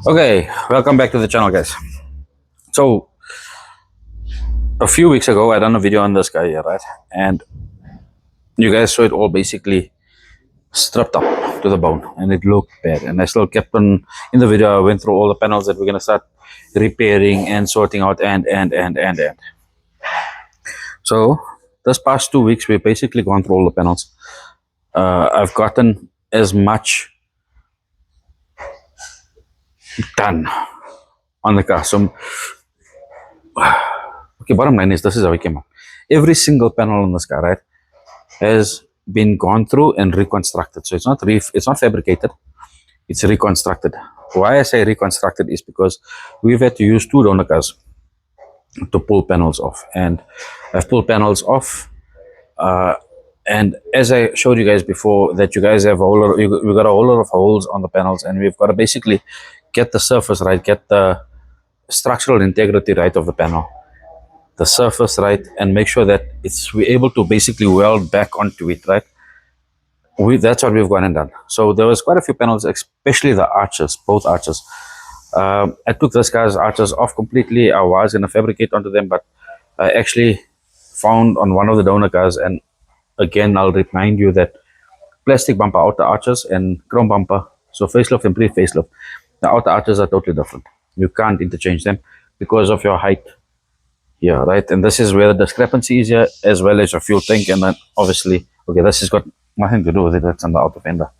Okay, welcome back to the channel, guys. So a few weeks ago I done a video on this guy here, right? And you guys saw it all basically stripped up to the bone, and it looked bad. And I still kept on in the video. I went through all the panels that we're gonna start repairing and sorting out, and so this past 2 weeks we've basically gone through all the panels. I've gotten as much done on the car. So okay, bottom line is this is how it came up. Every single panel on this car, right, has been gone through and reconstructed. So it's not fabricated, it's reconstructed. Why I say reconstructed is because we've had to use two donor cars to pull panels off, and I've pulled panels off. And as I showed you guys before, that you guys have we got a whole lot of holes on the panels, and we've got to basically get the surface right, get the structural integrity right of the panel, the surface right, and make sure that we're able to basically weld back onto it, right? That's what we've gone and done. So there was quite a few panels, especially the arches, both arches. I took this guy's arches off completely. I was going to fabricate onto them, but I actually found on one of the donor cars, and again I'll remind you that plastic bumper outer arches and chrome bumper, so facelift and pre-facelift, the outer arches are totally different. You can't interchange them because of your height here, right? And this is where the discrepancy is here, as well as your fuel tank. And then obviously, okay, this has got nothing to do with it, that's on the outer fender.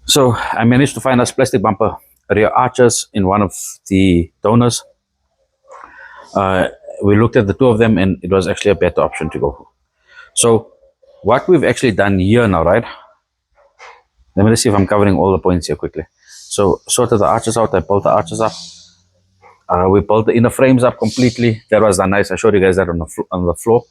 So I managed to find this plastic bumper rear arches in one of the donors. We looked at the two of them, and it was actually a better option to go for. So what we've actually done here now, right? Let me just see if I'm covering all the points here quickly. So sorted the arches out, I pulled the arches up. We pulled the inner frames up completely. That was done nice. I showed you guys that on the floor.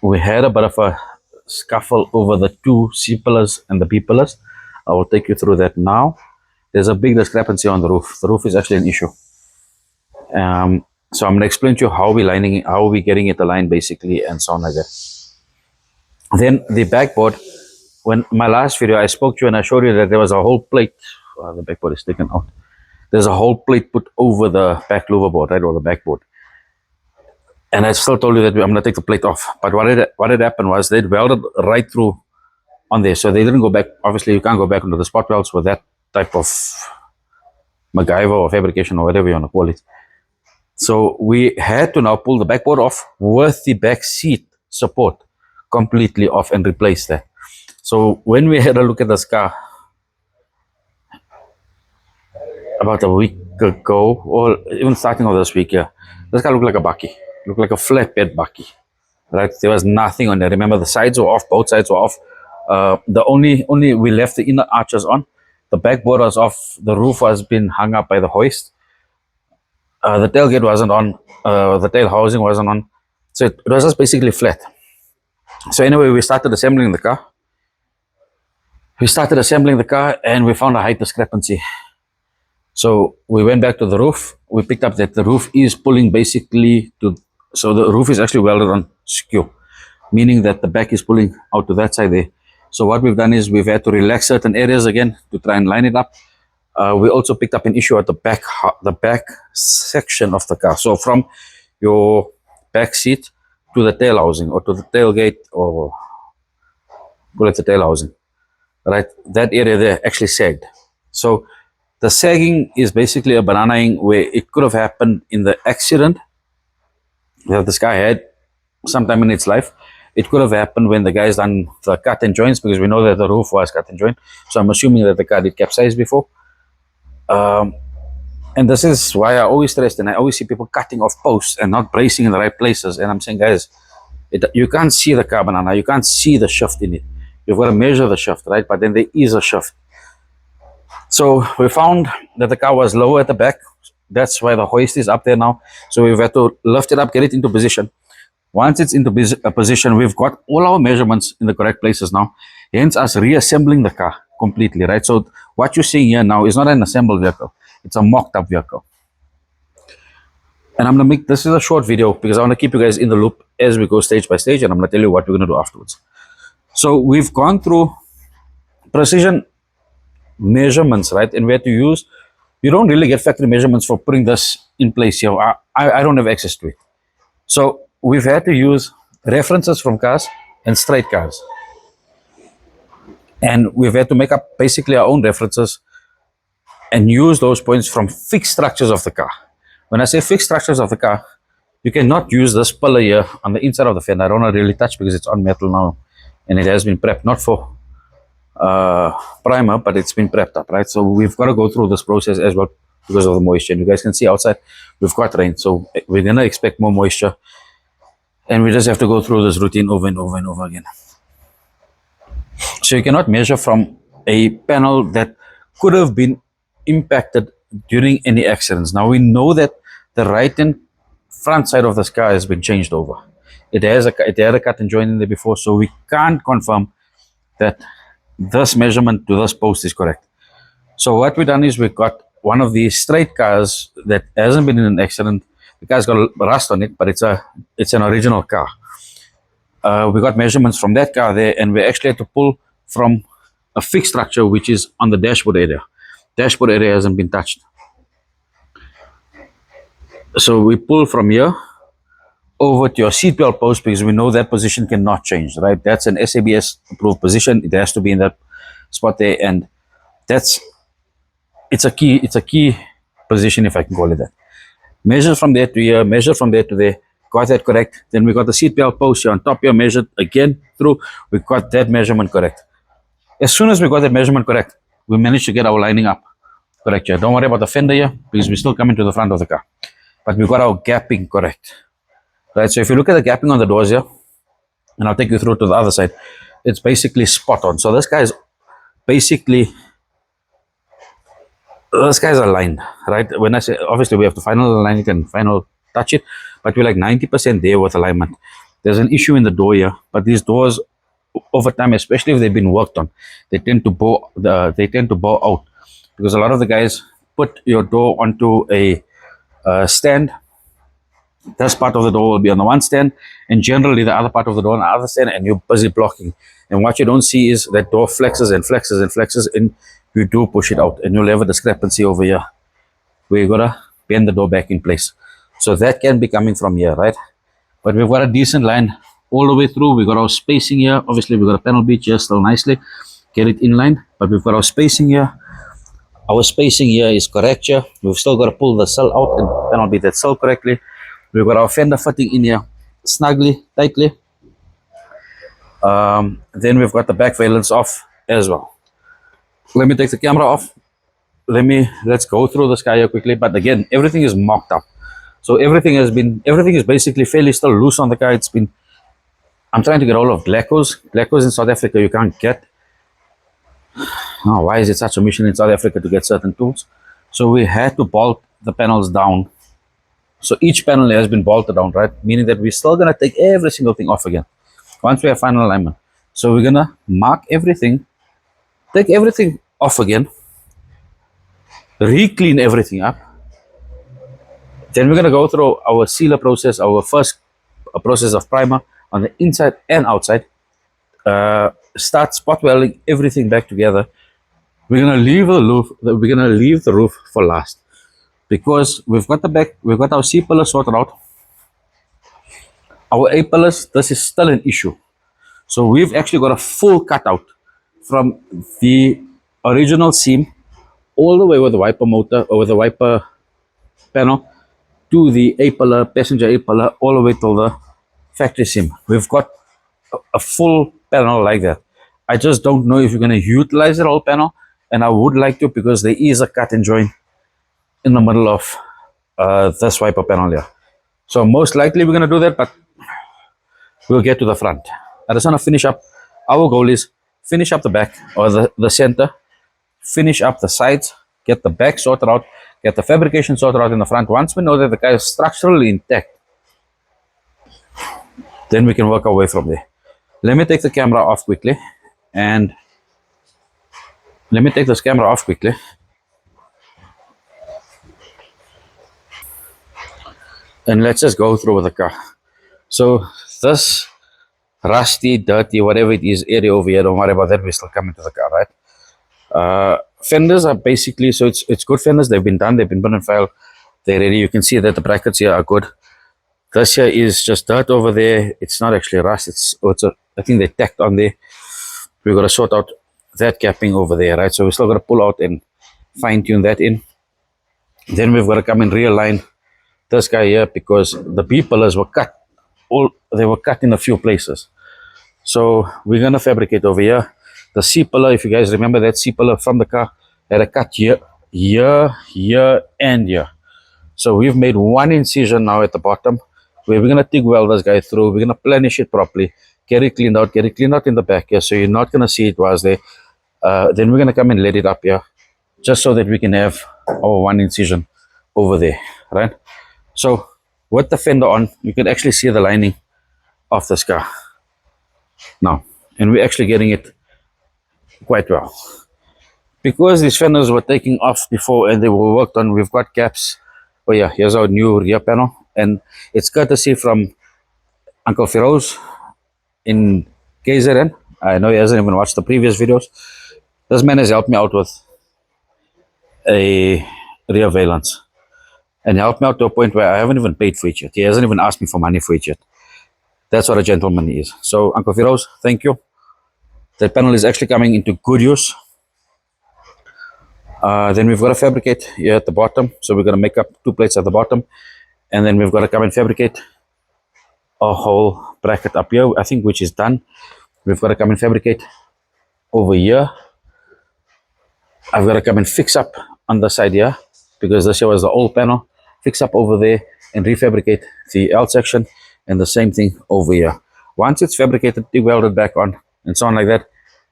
We had a bit of a scuffle over the two C pillars and the B pillars. I will take you through that now. There's a big discrepancy on the roof. The roof is actually an issue. So I'm going to explain to you how we're lining it, how we're getting it aligned basically, and so on like that. Then the backboard, when my last video I spoke to you and I showed you that there was a whole plate. The backboard is taken out. There's a whole plate put over the back louver board, right, or the backboard. And I still told you that I'm going to take the plate off. But what had happened was they'd welded right through on there. So they didn't go back. Obviously, you can't go back into the spot welds with that type of MacGyver or fabrication or whatever you want to call it. So we had to now pull the backboard off with the back seat support completely off and replace that. So when we had a look at this car about a week ago, or even starting of this week, yeah, this car looked like a bucky, looked like a flatbed bucky, right? There was nothing on there. Remember, the sides were off, both sides were off. The only we left the inner arches on. The backboard was off. The roof was been hung up by the hoist. The tailgate wasn't on. The tail housing wasn't on. So it was just basically flat. So anyway, we started assembling the car. And we found a height discrepancy. So we went back to the roof. We picked up that the roof is pulling basically to, so the roof is actually welded on skew, meaning that the back is pulling out to that side there. So what we've done is we've had to relax certain areas again to try and line it up. We also picked up an issue at the back section of the car. So from your back seat to the tail housing, or to the tailgate, or call it the tail housing, right? That area there actually sagged. So the sagging is basically a bananaing, where it could have happened in the accident that this guy had sometime in its life. It could have happened when the guy's done the cut and joints, because we know that the roof was cut and joint. So I'm assuming that the car did capsize before. And this is why I always stressed, and I always see people cutting off posts and not bracing in the right places. And I'm saying, guys, you can't see the car banana. You can't see the shift in it. You've got to measure the shift, right? But then there is a shift. So we found that the car was lower at the back. That's why the hoist is up there now. So we've had to lift it up, get it into position. Once it's into position, we've got all our measurements in the correct places now. Hence us reassembling the car completely, right? So what you're seeing here now is not an assembled vehicle. It's a mocked up vehicle. And I'm going to make, this is a short video because I want to keep you guys in the loop as we go stage by stage. And I'm going to tell you what we're going to do afterwards. So we've gone through precision. measurements, right? And we had to use, you don't really get factory measurements for putting this in place here. I don't have access to it. So we've had to use references from cars and straight cars. And we've had to make up basically our own references and use those points from fixed structures of the car. When I say fixed structures of the car, you cannot use this pillar here on the inside of the fender. I don't want to really touch because it's on metal now and it has been prepped, not for primer, but it's been prepped up, right? So we've got to go through this process as well because of the moisture. And you guys can see outside we've got rain, so we're going to expect more moisture, and we just have to go through this routine over and over and over again. So you cannot measure from a panel that could have been impacted during any accidents. Now we know that the right and front side of this car has been changed over. It had a cut and joint in there before, so we can't confirm that this measurement to this post is correct. So what we've done is we've got one of these straight cars that hasn't been in an accident. The car's got rust on it, but it's an original car. We got measurements from that car there, and we actually had to pull from a fixed structure which is on the dashboard area. Dashboard area hasn't been touched. So we pull from here over to your seatbelt post because we know that position cannot change, right? That's an SABS approved position. It has to be in that spot there, and it's a key position, if I can call it that. Measure from there to here, measure from there to there, got that correct. Then we got the seatbelt post here on top here, measured again through, we got that measurement correct. As soon as we got that measurement correct, we managed to get our lining up correct here. Don't worry about the fender here because we're still coming to the front of the car. But we got our gapping correct. Right, so if you look at the gapping on the doors here, and I'll take you through to the other side, it's basically spot on. So this guy is basically, this guy's aligned, right? When I say, obviously we have to final align it and final touch it, but we're like 90% there with alignment. There's an issue in the door here, but these doors over time, especially if they've been worked on, they tend to bow out because a lot of the guys put your door onto a stand. This part of the door will be on the one stand, and generally the other part of the door on the other stand, and you're busy blocking. And what you don't see is that door flexes and flexes and flexes, and you do push it out, and you'll have a discrepancy over here where you gotta bend the door back in place. So that can be coming from here, right? But we've got a decent line all the way through. We've got our spacing here. Obviously, we've got a panel beach here still nicely. Get it in line, but we've got our spacing here. Our spacing here is correct here. We've still got to pull the cell out and panel beat that cell correctly. We've got our fender fitting in here snugly, tightly. Then we've got the back valence off as well. Let me take the camera off. Let's go through this car here quickly. But again, everything is mocked up. So everything is basically fairly still loose on the car. I'm trying to get all of Glacos. Glacos in South Africa you can't get. Now, why is it such a mission in South Africa to get certain tools? So we had to bolt the panels down. So each panel has been bolted down, right? Meaning that we're still going to take every single thing off again once we have final alignment. So we're going to mark everything, take everything off again, re-clean everything up. Then we're going to go through our sealer process, our first process of primer on the inside and outside. Start spot welding everything back together. We're going to leave the roof for last. Because we've got our C pillars sorted out. Our A pillars, this is still an issue. So we've actually got a full cutout from the original seam all the way with the wiper motor or with the wiper panel to the A pillar, passenger A pillar, all the way till the factory seam. We've got a full panel like that. I just don't know if you're going to utilize the whole panel, and I would like to because there is a cut and join in the middle of this wiper panel here. So most likely we're going to do that, but we'll get to the front. I just want to finish up. Our goal is finish up the back or the center, finish up the sides, get the back sorted out, get the fabrication sorted out in the front. Once we know that the car is structurally intact, then we can work our way from there. Let me take the camera off quickly, and let me take this camera off quickly. And let's just go through with the car. So this rusty, dirty, whatever it is, area over here, don't worry about that, we're still coming to the car, right? fenders are basically, so it's good fenders. They've been done, they've been put in file, they're ready. You can see that the brackets here are good. This here is just dirt over there. It's not actually rust, I think they tacked on there. We've got to sort out that gapping over there, right? So we still got to pull out and fine tune that in. Then we've got to come and realign this guy here, because the B pillars were cut. They were cut in a few places. So we're gonna fabricate over here. The C pillar, if you guys remember, that C pillar from the car had a cut here, and here. So we've made one incision now at the bottom, where we're gonna TIG weld this guy through. We're gonna planish it properly, get it cleaned out in the back here, so you're not gonna see it was there. Then we're gonna come and let it up here, just so that we can have our one incision over there, right? So with the fender on, you can actually see the lining of this car now, and we're actually getting it quite well. Because these fenders were taking off before and they were worked on, we've got gaps. Oh yeah, here's our new rear panel, and it's courtesy from Uncle Feroz in KZN. I know he hasn't even watched the previous videos. This man has helped me out with a rear valance, and helped me out to a point where I haven't even paid for it yet. He hasn't even asked me for money for it yet. That's what a gentleman is. So Uncle Feroz, thank you. That panel is actually coming into good use. Then we've got to fabricate here at the bottom. So we're going to make up 2 plates at the bottom, and then we've got to come and fabricate a whole bracket up here, I think, which is done. We've got to come and fabricate over here. I've got to come and fix up on the side here, because this here was the old panel. Fix up over there and refabricate the L section, and the same thing over here. Once it's fabricated, TIG welded back on, and so on like that,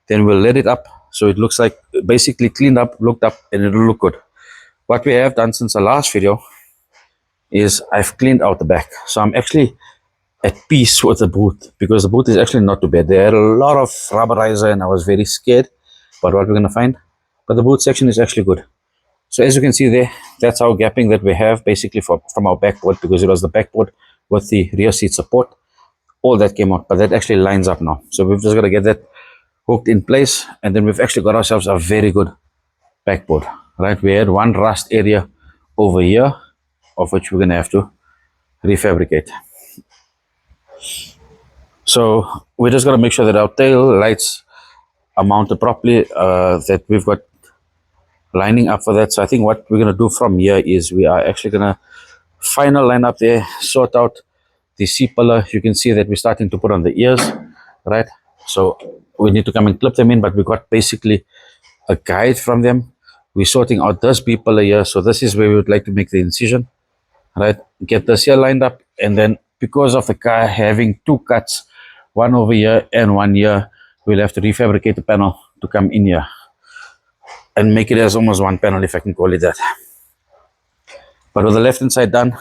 then we'll let it up so it looks like basically cleaned up, looked up, and it'll look good. What we have done since the last video is I've cleaned out the back, so I'm actually at peace with the boot, because the boot is actually not too bad. They had a lot of rubberizer and I was very scared about what we're going to find, but the boot section is actually good. So as you can see there, that's our gapping that we have basically from our backboard, because it was the backboard with the rear seat support. All that came out, but that actually lines up now. So we've just got to get that hooked in place, and then we've actually got ourselves a very good backboard, right? We had one rust area over here, of which we're going to have to refabricate. So we just got to make sure that our tail lights are mounted properly, that we've got lining up for that. So I think what we're going to do from here is we are actually going to final line up there, sort out the C pillar. You can see that we're starting to put on the ears, right? So we need to come and clip them in, but we got basically a guide from them. We're sorting out this B pillar here, so this is where we would like to make the incision, right? Get this here lined up, and then because of the car having 2 cuts, one over here and one here, we'll have to refabricate the panel to come in here and make it as almost one panel, if I can call it that. But with the left hand side done,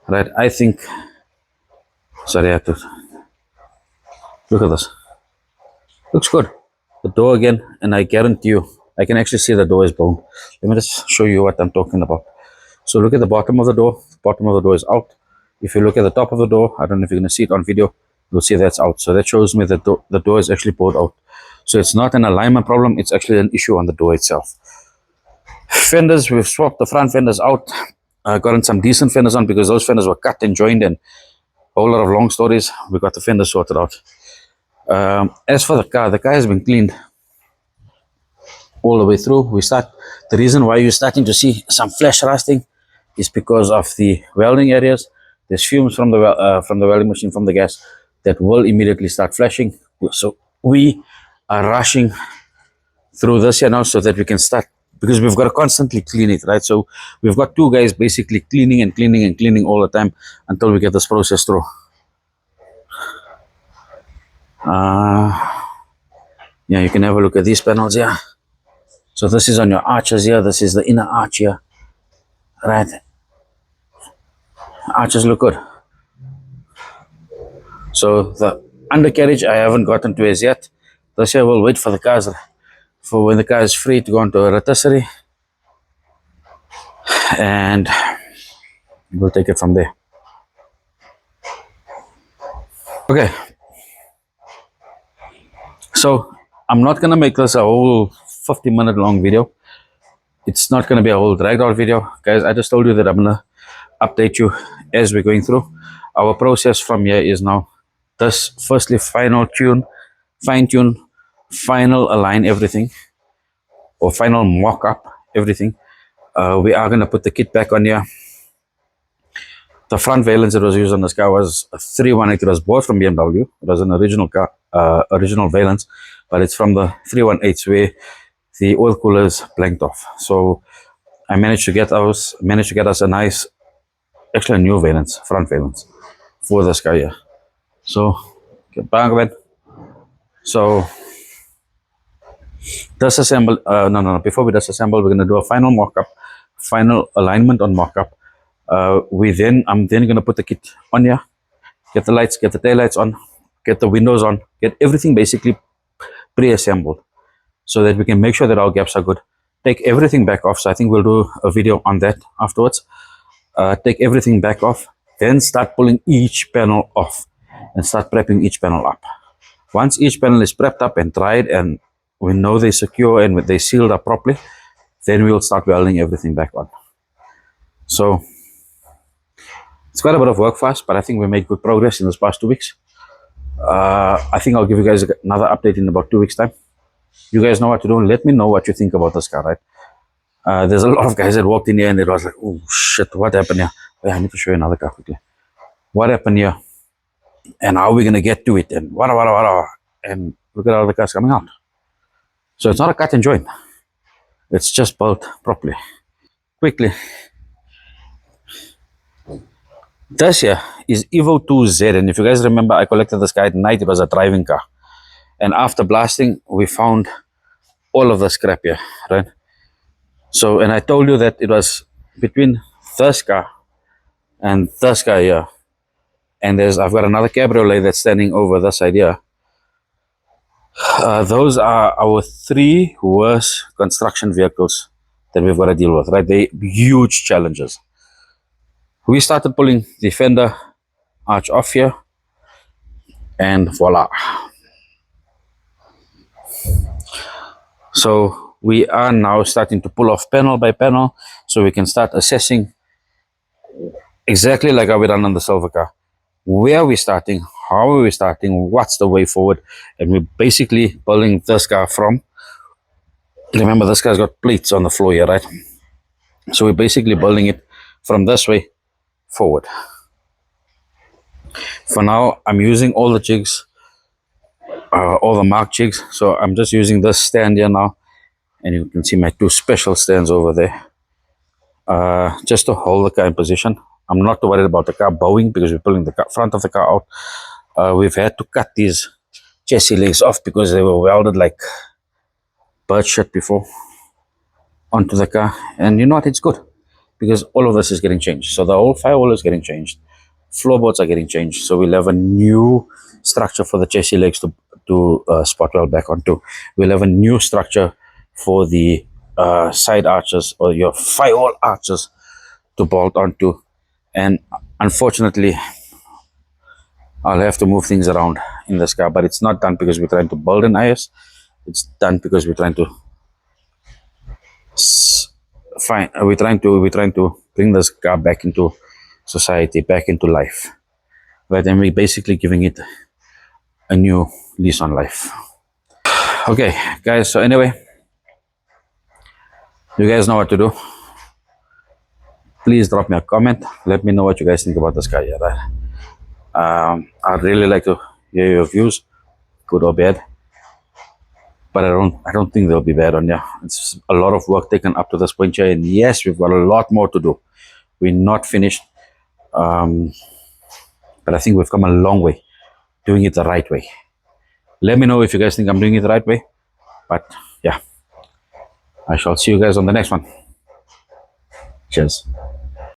right, I think, sorry, I have to look at this. Looks good. The door again, and I guarantee you, I can actually see the door is blown. Let me just show you what I'm talking about. So look at the bottom of the door. The bottom of the door is out. If you look at the top of the door, I don't know if you're going to see it on video, you'll see that's out. So that shows me that the door is actually pulled out. So it's not an alignment problem, it's actually an issue on the door itself. Fenders, we've swapped the front fenders out. Gotten some decent fenders on, because those fenders were cut and joined, and a whole lot of long stories. We got the fenders sorted out. As for the car has been cleaned all the way through. The reason why you're starting to see some flash rusting is because of the welding areas. There's fumes from the welding machine, from the gas, that will immediately start flashing. So we are rushing through this here now, so that we can start, because we've got to constantly clean it, right? So we've got 2 guys basically cleaning and cleaning and cleaning all the time until we get this process through. Yeah, you can have a look at these panels here. So this is on your arches here. This is the inner arch here, right? Arches look good. So the undercarriage I haven't gotten to as yet. This here we'll wait for the cars, for when the car is free to go into a rotisserie, and we'll take it from there. Okay, so I'm not gonna make this a whole 50-minute long video. It's not going to be a whole dragged out video, guys. I just told you that I'm going to update you as we're going through. Our process from here is now this: firstly, fine tune, final align everything, or final mock up everything. We are going to put the kit back on here. The front valence that was used on this car was a 318. It was bought from BMW. It was an original car, original valence, but it's from the 318 where the oil cooler is blanked off. So I managed to get us a nice, actually a new valence, front valence for this car here. So get back with. So disassemble. No. Before we disassemble, we're going to do a final mock-up, final alignment on mock-up. I'm then going to put the kit on here, get the lights, get the tail lights on, get the windows on, get everything basically pre-assembled so that we can make sure that our gaps are good. Take everything back off. So I think we'll do a video on that afterwards. Take everything back off, then start pulling each panel off and start prepping each panel up. Once each panel is prepped up and dried and we know they're secure and they sealed up properly, then we'll start welding everything back on. So it's quite a bit of work for us, but I think we made good progress in this past 2 weeks. I think I'll give you guys another update in about 2 weeks' time. You guys know what to do. Let me know what you think about this car, right? There's a lot of guys that walked in here and it was like, oh shit, what happened here? Wait, I need to show you another car quickly. What happened here? And how are we going to get to it? And what? And look at all the cars coming out. So it's not a cut and join. It's just built properly, quickly. This here is EVO2Z, and if you guys remember, I collected this car at night. It was a driving car, and after blasting, we found all of the scrap here, right? So, and I told you that it was between this car and this car here, and I've got another cabriolet that's standing over this side here. Those are our 3 worst construction vehicles that we've got to deal with, right? They're huge challenges. We started pulling the fender arch off here, and voila. So we are now starting to pull off panel by panel so we can start assessing exactly like how we done on the silver car. Where are we starting? How are we starting? What's the way forward? And we're basically building this car from, remember this car's got plates on the floor here, right? So we're basically building it from this way forward. For now, I'm using all the jigs, all the mark jigs. So I'm just using this stand here now, and you can see my 2 special stands over there, just to hold the car in position. I'm not too worried about the car bowing because we're pulling the front of the car out. We've had to cut these chassis legs off because they were welded like bird shit before onto the car, and you know what, it's good because all of this is getting changed. So the whole firewall is getting changed, floorboards are getting changed, so we'll have a new structure for the chassis legs to spot weld back onto. We'll have a new structure for the side arches or your firewall arches to bolt onto, and unfortunately I'll have to move things around in this car, but it's not done because we're trying to build an IS. It's done because we're trying to we're trying to bring this car back into society, back into life, right? And we're basically giving it a new lease on life. Okay guys, so anyway, you guys know what to do. Please drop me a comment, let me know what you guys think about this car here, right? I'd really like to hear your views, good or bad, but I don't think they'll be bad on you. It's a lot of work taken up to this point here, and yes, we've got a lot more to do. We're not finished, but I think we've come a long way doing it the right way. Let me know if you guys think I'm doing it the right way, but yeah, I shall see you guys on the next one. Cheers.